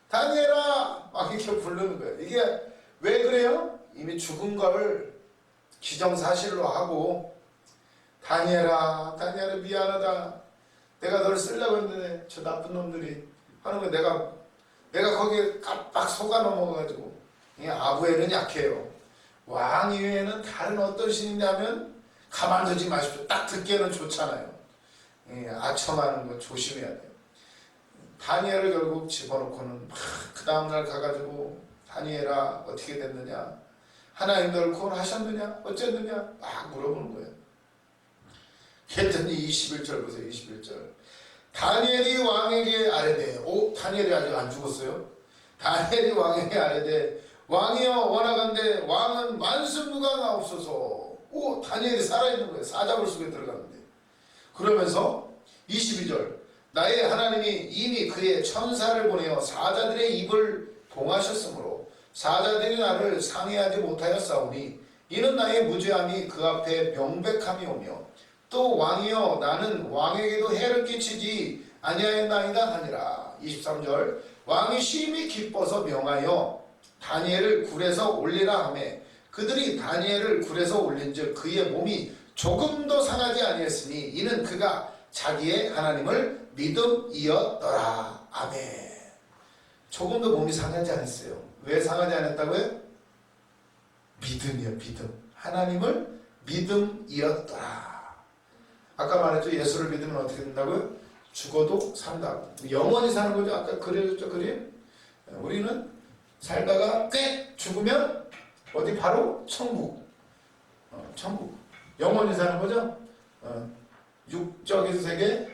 다니엘아 막 이렇게 부르는 거예요. 이게 왜 그래요? 이미 죽은 걸 기정사실로 하고 다니엘아 미안하다. 내가 너를 쓰려고 했는데 저 나쁜 놈들이 하는 거 내가 거기에 깜빡 속아 넘어가가지고 아부에는 약해요. 왕 이외에는 다른 어떤 신이냐면 가만두지 마십시오. 딱 듣기에는 좋잖아요. 아첨하는 거 조심해야 돼요. 다니엘을 결국 집어넣고는 그 다음날 가가지고 다니엘아 어떻게 됐느냐? 하나님 너를 구원하셨느냐? 어쨌느냐? 막 물어보는 거예요. 그랬더니 21절 보세요. 21절 다니엘이 왕에게 아뢰되 다니엘이 아직 안 죽었어요. 다니엘이 왕에게 아뢰되 왕이여 원하건대 왕은 만수무강하옵소서. 다니엘이 살아있는 거예요. 사자굴 속에 들어갔는데. 그러면서 22절 나의 하나님이 이미 그의 천사를 보내어 사자들의 입을 봉하셨으므로 사자들이 나를 상해하지 못하였사오니 이는 나의 무죄함이 그 앞에 명백함이 오며 또 왕이여 나는 왕에게도 해를 끼치지 아니하였나이다 하니라. 23절 왕이 심히 기뻐서 명하여 다니엘을 굴에서 올리라 하매 그들이 다니엘을 굴에서 올린즉 그의 몸이 조금도 상하지 아니했으니 이는 그가 자기의 하나님을 믿음이었더라. 아멘. 조금도 몸이 상하지 않았어요. 왜 상하지 않았다고요? 믿음이요, 믿음. 하나님을 믿음이었더라. 아까 말했죠. 예수를 믿으면 어떻게 된다고요? 죽어도 산다고. 영원히 사는 거죠. 아까 그려줬죠, 그림? 우리는 살다가 꽤 죽으면 어디 바로 천국. 천국. 영원히 사는 거죠. 육적인 세계,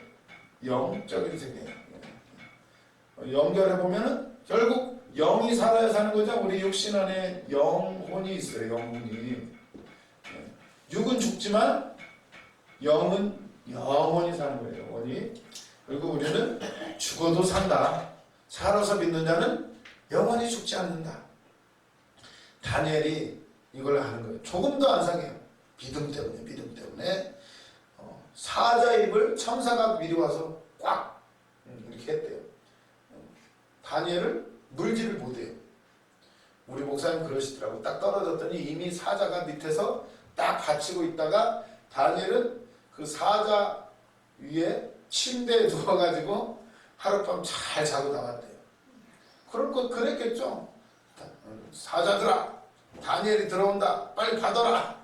영적인 세계. 연결해 보면은 결국 영이 살아야 사는 거죠. 우리 육신 안에 영혼이 있어요. 영혼이. 육은 죽지만 영은 영원히 사는 거예요. 영원히. 그리고 우리는 죽어도 산다. 살아서 믿는 자는 영원히 죽지 않는다. 다니엘이 이걸 하는 거예요. 조금도 안 상해요. 믿음 때문에, 믿음 때문에. 사자 입을 천사가 미리 와서 꽉 이렇게 했대요. 다니엘을 물지를 못해요. 우리 목사님 그러시더라고. 딱 떨어졌더니 이미 사자가 밑에서 딱 받치고 있다가 다니엘은 그 사자 위에 침대에 누워가지고 하룻밤 잘 자고 나왔대요. 그랬겠죠. 사자들아, 다니엘이 들어온다. 빨리 받아라.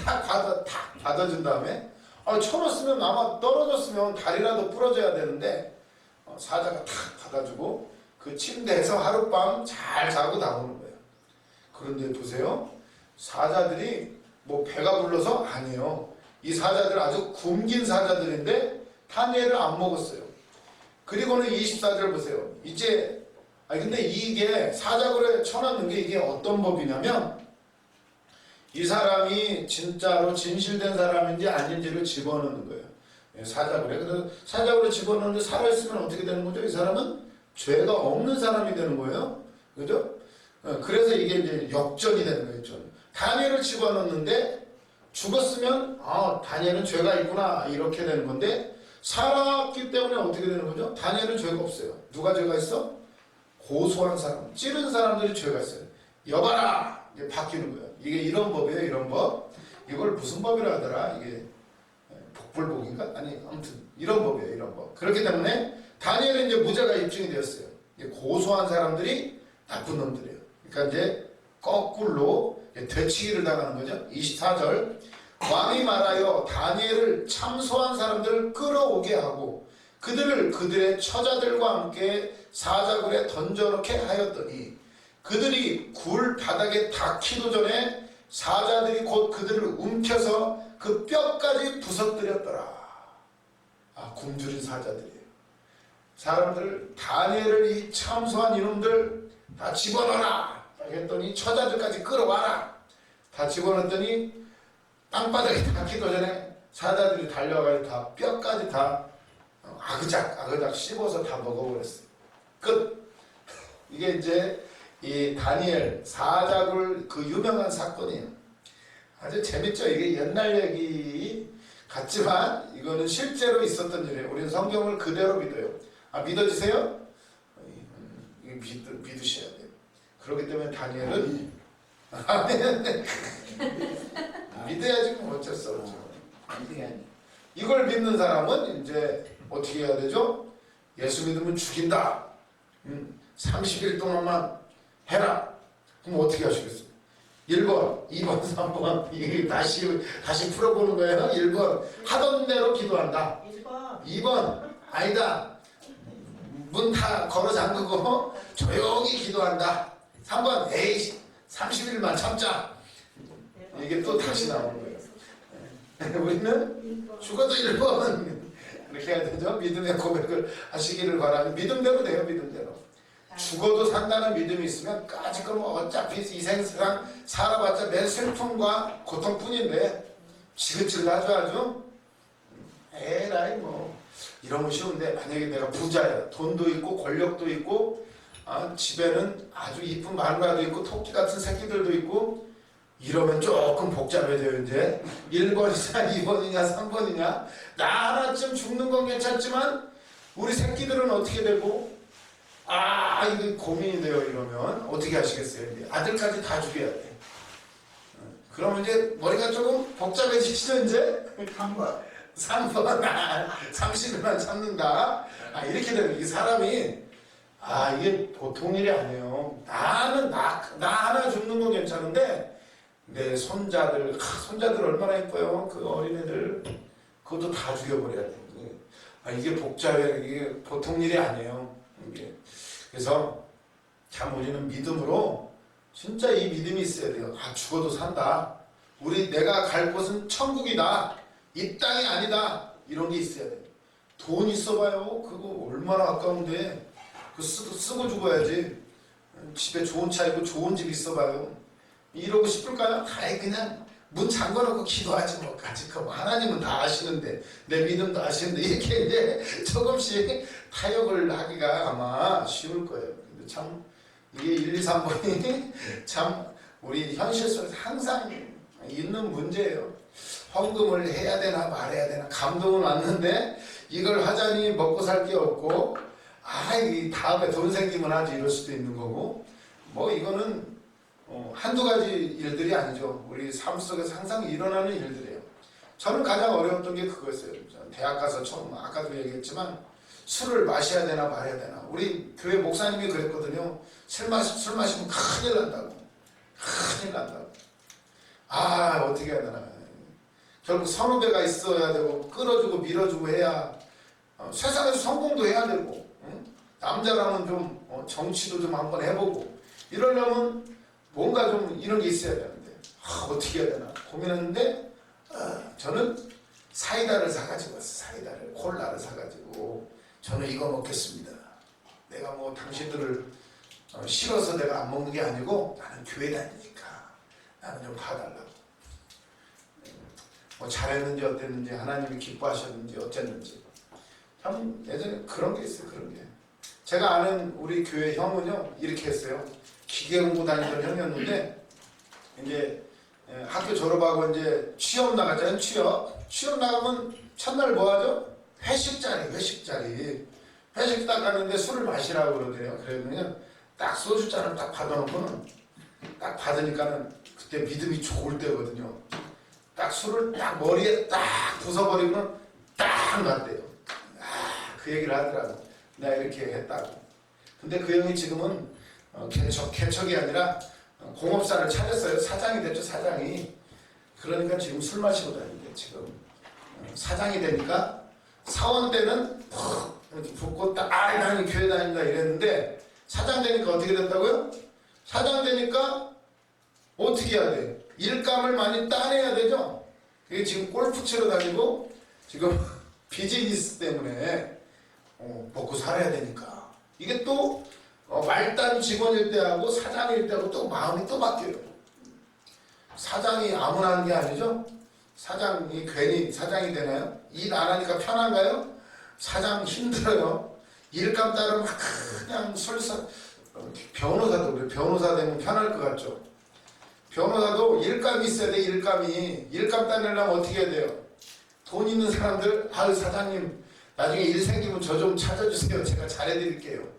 딱 받아준 다음에 쳐놨으면 아마 떨어졌으면 다리라도 부러져야 되는데 사자가 탁 받아주고 그 침대에서 하룻밤 잘 자고 나오는 거예요. 그런데 보세요. 사자들이 뭐 배가 불러서 아니에요. 이 사자들 아주 굶긴 사자들인데 다니엘을 안 먹었어요. 그리고는 24절 보세요. 이제 근데 이게 사자굴에 쳐넣는 게 이게 어떤 법이냐면 이 사람이 진짜로 진실된 사람인지 아닌지를 집어넣는 거예요. 사자굴에. 그래서 사자굴에 집어넣는데 살아있으면 어떻게 되는 거죠? 이 사람은 죄가 없는 사람이 되는 거예요. 그죠? 그래서 이게 이제 역전이 되는 거예요. 역전. 다니엘을 집어넣는데 죽었으면 다니엘은 죄가 있구나 이렇게 되는 건데 살았기 때문에 어떻게 되는 거죠? 다니엘은 죄가 없어요. 누가 죄가 있어? 고소한 사람, 찌른 사람들이 죄가 있어요. 여봐라! 이게 바뀌는 거예요. 이게 이런 법이에요. 이런 법. 이걸 무슨 법이라 하더라? 이게 복불복인가? 아니 아무튼 이런 법이에요. 이런 법. 그렇기 때문에 다니엘은 이제 무죄가 입증이 되었어요. 고소한 사람들이 나쁜 놈들이에요. 그러니까 이제 거꾸로 되치기를 당하는 거죠. 24절 왕이 말하여 다니엘을 참소한 사람들을 끌어오게 하고 그들을 그들의 처자들과 함께 사자굴에 던져놓게 하였더니 그들이 굴 바닥에 닿기도 전에 사자들이 곧 그들을 움켜서 그 뼈까지 부서뜨렸더라. 굶주린 사자들이에요. 사람들을 다니엘을 이 참소한 이놈들 다 집어넣어라 했더니 처자들까지 끌어와라. 다 집어넣었더니 땅바닥에 닿기도 전에 사자들이 달려가서 다 뼈까지 다 아그작 씹어서 다 먹어버렸어요. 끝. 이게 이제 이 다니엘 사자굴 그 유명한 사건이에요. 아주 재밌죠. 이게 옛날 얘기 같지만 이거는 실제로 있었던 일이에요. 우리는 성경을 그대로 믿어요. 믿어지세요? 믿으셔야 돼요. 그렇기 때문에 다니엘은 믿어야지 뭐 어쩔 수 없죠. 이걸 믿는 사람은 이제 어떻게 해야 되죠? 예수 믿으면 죽인다. 30일 동안만 해라. 그럼 어떻게 하시겠어요? 1번, 2번, 3번 이게 다시 풀어보는 거예요. 1번 하던 대로 기도한다. 2번 아니다. 문 다 걸어 잠그고 조용히 기도한다. 3번 에이 30일만 참자. 이게 또 다시 나오는 거예요. 우리는 죽어도 1번 이렇게 해야 되죠. 믿음의 고백을 하시기를 바라는 믿음대로 돼요. 믿음대로. 죽어도 산다는 믿음이 있으면 까짓거 뭐 어차피 이 세상 살아봤자 매 슬픔과 고통뿐인데 지긋지긋하죠. 아주 에라이 뭐 이러면 쉬운데 만약에 내가 부자야, 돈도 있고 권력도 있고 집에는 아주 이쁜 마누라도 있고 토끼 같은 새끼들도 있고 이러면 조금 복잡해져요. 이제 1번이냐 2번이냐 3번이냐. 나 하나쯤 죽는 건 괜찮지만 우리 새끼들은 어떻게 되고, 이거 고민이 돼요. 이러면 어떻게 하시겠어요? 이제 아들까지 다 죽여야 돼. 그러면 이제 머리가 조금 복잡해지시죠. 이제 3번. 3번 30일만 참는다. 이렇게 되면 이 사람이 이게 보통 일이 아니에요. 나 하나 죽는 건 괜찮은데 내 손자들 얼마나 예뻐요. 그 어린애들 그것도 다 죽여버려야 돼. 이게 복잡해. 이게 보통 일이 아니에요. 이게. 그래서 참 우리는 믿음으로 진짜 이 믿음이 있어야 돼요. 죽어도 산다. 내가 갈 곳은 천국이다. 이 땅이 아니다. 이런 게 있어야 돼. 돈 있어봐요. 그거 얼마나 아까운데. 그거 쓰고 죽어야지. 집에 좋은 차 있고 좋은 집 있어봐요. 이러고 싶을까요? 그냥 문 잠궈놓고 기도하지 뭐. 하나님은 다 아시는데, 내 믿음도 아시는데, 이렇게 이제 조금씩 타협을 하기가 아마 쉬울 거예요. 근데 참 이게 1, 2, 3번이 참 우리 현실 속에서 항상 있는 문제예요. 헌금을 해야 되나 말해야 되나. 감동은 왔는데 이걸 하자니 먹고 살 게 없고, 이 다음에 돈 생기면 하지 이럴 수도 있는 거고, 뭐 이거는 한두 가지 일들이 아니죠. 우리 삶 속에서 항상 일어나는 일들이에요. 저는 가장 어려웠던 게 그거였어요. 대학 가서 처음, 아까도 얘기했지만 술을 마셔야 되나 말아야 되나. 우리 교회 목사님이 그랬거든요. 술 마시면 큰일 난다고. 큰일 난다고. 어떻게 해야 되나. 결국 선후배가 있어야 되고, 끌어주고 밀어주고 해야 세상에서 성공도 해야 되고, 남자라면 좀 정치도 좀 한번 해보고, 이러려면 뭔가 좀 이런 게 있어야 되는데 어떻게 해야 되나 고민했는데, 저는 사이다를 사가지고 왔어요. 사이다를, 콜라를 사가지고 저는 이거 먹겠습니다. 내가 뭐 당신들을 싫어서 내가 안 먹는 게 아니고 나는 교회 다니니까 나는 좀 봐달라고. 뭐 잘했는지 어땠는지, 하나님이 기뻐하셨는지 어쨌는지. 참 예전에 그런 게 있어요. 그런 게. 제가 아는 우리 교회 형은요 이렇게 했어요. 기계 공부 다니던 형이었는데 이제 학교 졸업하고 이제 취업 나갔잖아요. 취업 나가면 첫날 뭐 하죠? 회식 자리 딱 갔는데 술을 마시라고 그러더래요. 그러면 딱 소주잔을 딱 받아놓고는, 딱 받으니까는 그때 믿음이 좋을 때거든요. 딱 술을 딱 머리에 딱 부숴버리고는 딱 놨대요. 그 얘기를 하더라고. 내가 이렇게 했다고. 근데 그 형이 지금은 개척이 아니라 공업사를 차렸어요. 사장이 됐죠. 사장이. 그러니까 지금 술 마시고 다니는데, 지금 사장이 되니까 사원 때는 푹 이렇게 붓고 딱 나는 교회 다닌다 이랬는데, 사장 되니까 어떻게 됐다고요? 사장 되니까 어떻게 해야 돼? 일감을 많이 따내야 되죠. 그게 지금 골프 치러 다니고 지금 비즈니스 때문에 먹고 살아야 되니까. 이게 또 말단 직원일 때하고 사장일 때하고 또 마음이 또 바뀌어요. 사장이 아무나 하는 게 아니죠. 사장이 괜히 사장이 되나요? 일 안 하니까 편한가요? 사장 힘들어요. 일감 따르면 그냥 변호사도 그래. 변호사 되면 편할 것 같죠. 변호사도 일감이 있어야 돼. 일감 따내려면 어떻게 해야 돼요? 돈 있는 사람들, 사장님 나중에 일 생기면 저 좀 찾아주세요. 제가 잘해드릴게요.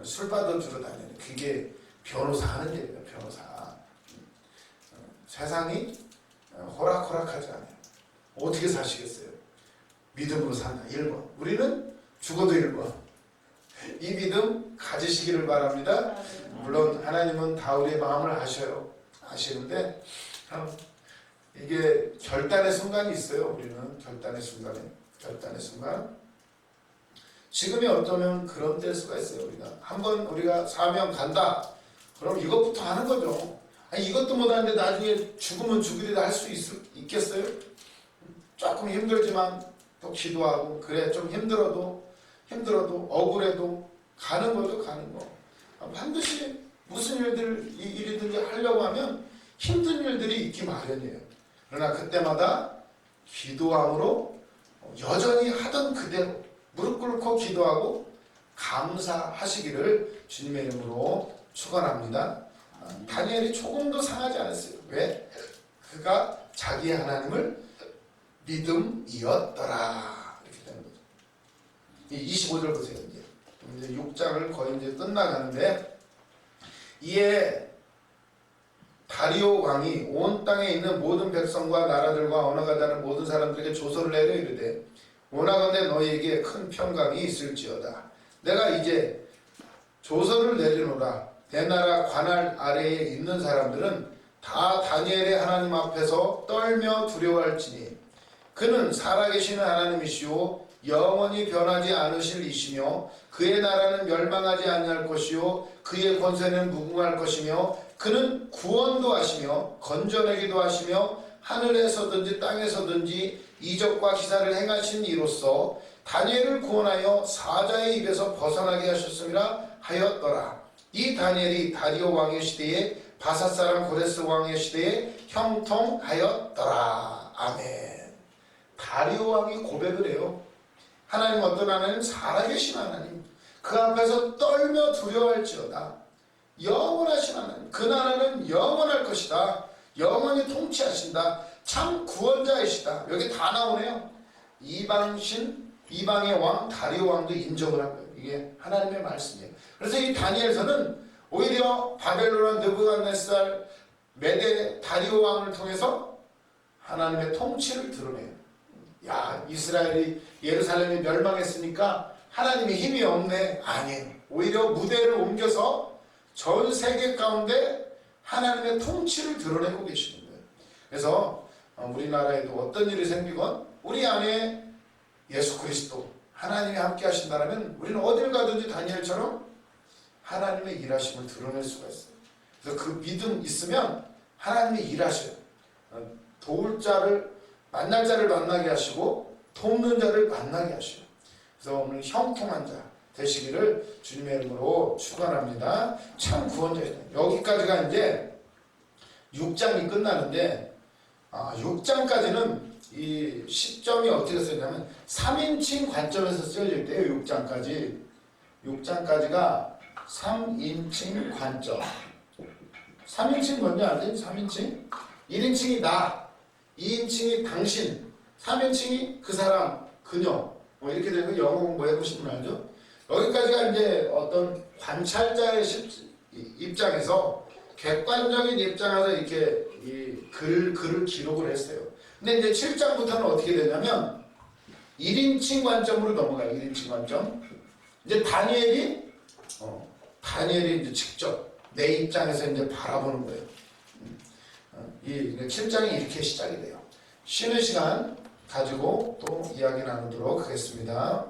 술 받아주러 다니는, 그게 변호사 하는 일이에요. 변호사. 세상이 호락호락하지 않아요. 어떻게 사시겠어요? 믿음으로 산다. 1번. 우리는 죽어도 1번. 이 믿음 가지시기를 바랍니다. 물론 하나님은 다 우리의 마음을 아시는데 이게 결단의 순간이 있어요. 우리는 결단의 순간. 지금이 어쩌면 그런 때일 수가 있어요. 한번 우리가 사명 간다. 그럼 이것부터 하는 거죠. 이것도 못하는데 나중에 죽으면 죽으리라 할 수 있겠어요? 조금 힘들지만 또 기도하고, 그래 좀 힘들어도 억울해도 가는 거죠. 가는 거. 반드시 무슨 일이든지 하려고 하면 힘든 일들이 있기 마련이에요. 그러나 그때마다 기도함으로 여전히 하던 그대로 무릎 꿇고 기도하고 감사하시기를 주님의 이름으로 축원합니다. 다니엘이 조금도 상하지 않았어요. 왜? 그가 자기의 하나님을 믿음이었더라. 이렇게 되는 거죠. 이 25절 보세요. 이제 6장을 거의 이제 끝나가는데, 이에 다리오 왕이 온 땅에 있는 모든 백성과 나라들과 언어가 다른 모든 사람들에게 조서를 내려 이르되, 원하건대 너희에게 큰 평강이 있을지어다. 내가 이제 조서를 내리노라. 내 나라 관할 아래에 있는 사람들은 다 다니엘의 하나님 앞에서 떨며 두려워할지니 그는 살아계시는 하나님이시오 영원히 변하지 않으실 이시며 그의 나라는 멸망하지 아니할 것이요 그의 권세는 무궁할 것이며 그는 구원도 하시며 건져내기도 하시며 하늘에서든지 땅에서든지 이적과 기사를 행하신 이로써 다니엘을 구원하여 사자의 입에서 벗어나게 하셨음이라 하였더라. 이 다니엘이 다리오 왕의 시대에 바사 사람 고레스 왕의 시대에 형통하였더라. 아멘. 다리오 왕이 고백을 해요. 하나님 어떤 하나님? 살아계신 하나님. 그 앞에서 떨며 두려워할지어다. 영원하신 하나님. 그 나라는 영원할 것이다. 영원히 통치하신다. 참 구원자이시다. 여기 다 나오네요. 이방신, 이방의 왕 다리오 왕도 인정을 한 거예요. 이게 하나님의 말씀이에요. 그래서 이 다니엘서는 오히려 바벨론 느부갓네살 메대 다리오 왕을 통해서 하나님의 통치를 드러내요. 야, 이스라엘이 예루살렘이 멸망했으니까 하나님의 힘이 없네. 아니에요. 오히려 무대를 옮겨서 전 세계 가운데 하나님의 통치를 드러내고 계시는 거예요. 그래서 우리나라에도 어떤 일이 생기건 우리 안에 예수 그리스도 하나님이 함께 하신다면 우리는 어딜 가든지 다니엘처럼 하나님의 일하심을 드러낼 수가 있어요. 그래서 그 믿음 있으면 하나님이 일하셔요. 도울 자를 만날 자를 만나게 하시고 돕는 자를 만나게 하셔요. 그래서 오늘 형통한 자 되시기를 주님의 이름으로 축원합니다. 참 구원자이다. 여기까지가 이제 6장이 끝나는데 6장까지는 이 시점이 어떻게 쓰였냐면 3인칭 관점에서 쓰여질 때요. 6장까지가 3인칭 관점. 3인칭 뭔지 아세요? 3인칭? 1인칭이 나, 2인칭이 당신, 3인칭이 그 사람, 그녀. 뭐 이렇게 되는 거 영어 공부해 보시면 알죠? 여기까지가 이제 어떤 관찰자의 입장에서 객관적인 입장에서 이렇게 이 글을 기록을 했어요. 근데 이제 7장부터는 어떻게 되냐면 1인칭 관점으로 넘어가요. 1인칭 관점. 이제 다니엘이 이제 직접 내 입장에서 이제 바라보는 거예요. 이 7장이 이렇게 시작이 돼요. 쉬는 시간 가지고 또 이야기 나누도록 하겠습니다.